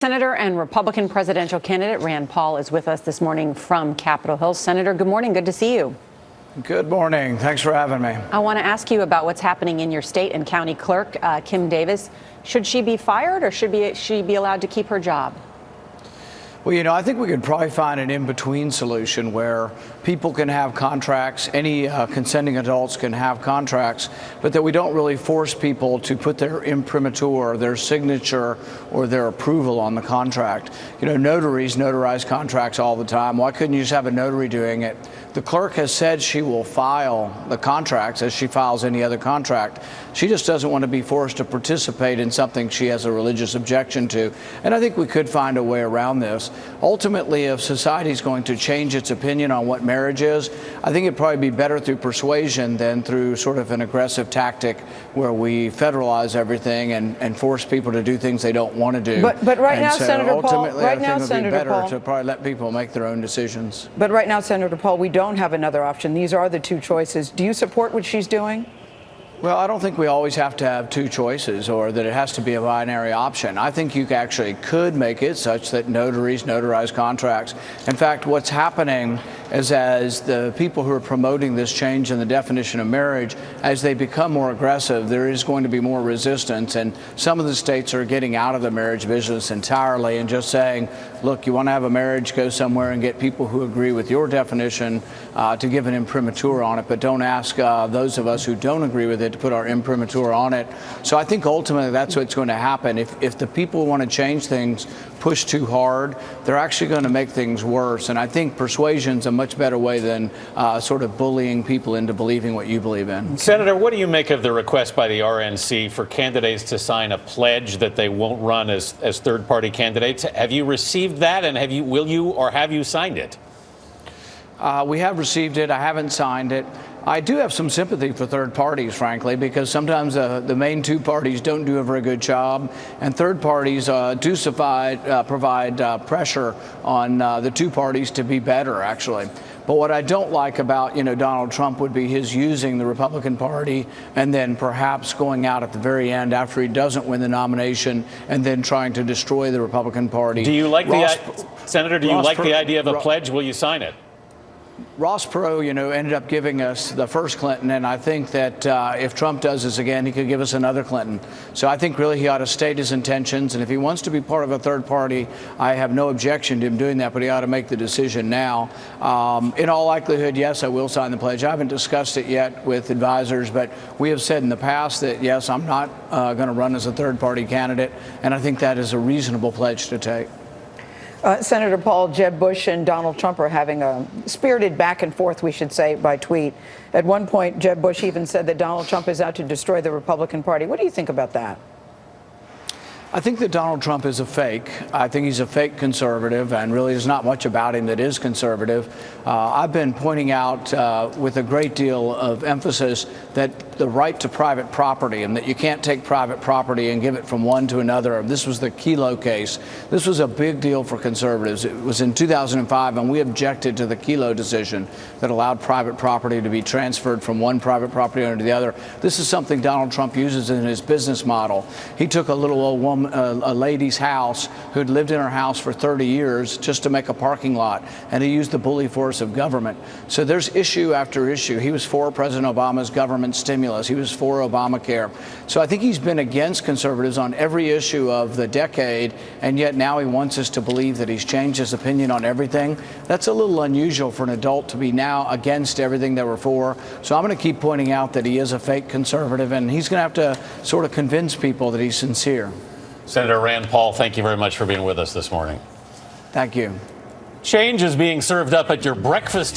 Senator and Republican presidential candidate Rand Paul is with us this morning from Capitol Hill. Senator, good morning. Good to see you. Good morning. Thanks for having me. I want to ask you about what's happening in your state and county clerk, Kim Davis. Should she be fired or should she be allowed to keep her job? Well, I think we could probably find an in-between solution where people can have contracts, any consenting adults can have contracts, but that we don't really force people to put their imprimatur, their signature, or their approval on the contract. Notaries notarize contracts all the time. Why couldn't you just have a notary doing it? The clerk has said she will file the contracts as she files any other contract. She just doesn't want to be forced to participate in something she has a religious objection to. And I think we could find a way around this. Ultimately, if society is going to change its opinion on what marriage is, I think it'd probably be better through persuasion than through sort of an aggressive tactic where we federalize everything and force people to do things they don't want to do. But right now, Senator Paul, ultimately, I think it would be better to probably let people make their own decisions. But right now, Senator Paul, we don't have another option. These are the two choices. Do you support what she's doing? Well, I don't think we always have to have two choices or that it has to be a binary option. I think you actually could make it such that notaries notarize contracts. In fact, what's happening is as the people who are promoting this change in the definition of marriage, as they become more aggressive, there is going to be more resistance. And some of the states are getting out of the marriage business entirely and just saying, look, you want to have a marriage, go somewhere and get people who agree with your definition to give an imprimatur on it, but don't ask those of us who don't agree with it to put our imprimatur on it. So I think ultimately that's what's going to happen. If the people who want to change things push too hard, they're actually going to make things worse. And I think persuasion's a much better way than sort of bullying people into believing what you believe in. Senator, what do you make of the request by the RNC for candidates to sign a pledge that they won't run as third-party candidates? Have you received that, and have you signed it? We have received it. I haven't signed it. I do have some sympathy for third parties, frankly, because sometimes the main two parties don't do a very good job, and third parties do provide pressure on the two parties to be better, actually. But what I don't like about, Donald Trump would be his using the Republican Party and then perhaps going out at the very end after he doesn't win the nomination and then trying to destroy the Republican Party. Do you like Senator, do you like the idea of a pledge? Will you sign it? Ross Perot, ended up giving us the first Clinton, and I think that if Trump does this again, he could give us another Clinton. So I think really he ought to state his intentions, and if he wants to be part of a third party, I have no objection to him doing that, but he ought to make the decision now. In all likelihood, yes, I will sign the pledge. I haven't discussed it yet with advisors, but we have said in the past that, yes, I'm not going to run as a third party candidate, and I think that is a reasonable pledge to take. Senator Paul, Jeb Bush and Donald Trump are having a spirited back and forth, we should say, by tweet. At one point, Jeb Bush even said that Donald Trump is out to destroy the Republican Party. What do you think about that? I think that Donald Trump is a fake. I think he's a fake conservative, and really there's not much about him that is conservative. I've been pointing out with a great deal of emphasis that the right to private property and that you can't take private property and give it from one to another. This was the Kelo case. This was a big deal for conservatives. It was in 2005, and we objected to the Kelo decision that allowed private property to be transferred from one private property owner to the other. This is something Donald Trump uses in his business model. He took a little old woman, a lady's house who'd lived in her house for 30 years just to make a parking lot, and he used the bully force of government. So there's issue after issue. He was for President Obama's government stimulus. He was for Obamacare. So I think he's been against conservatives on every issue of the decade, and yet now he wants us to believe that he's changed his opinion on everything. That's a little unusual for an adult to be now against everything they were for. So I'm going to keep pointing out that he is a fake conservative, and he's going to have to sort of convince people that he's sincere. Senator Rand Paul, thank you very much for being with us this morning. Thank you. Change is being served up at your breakfast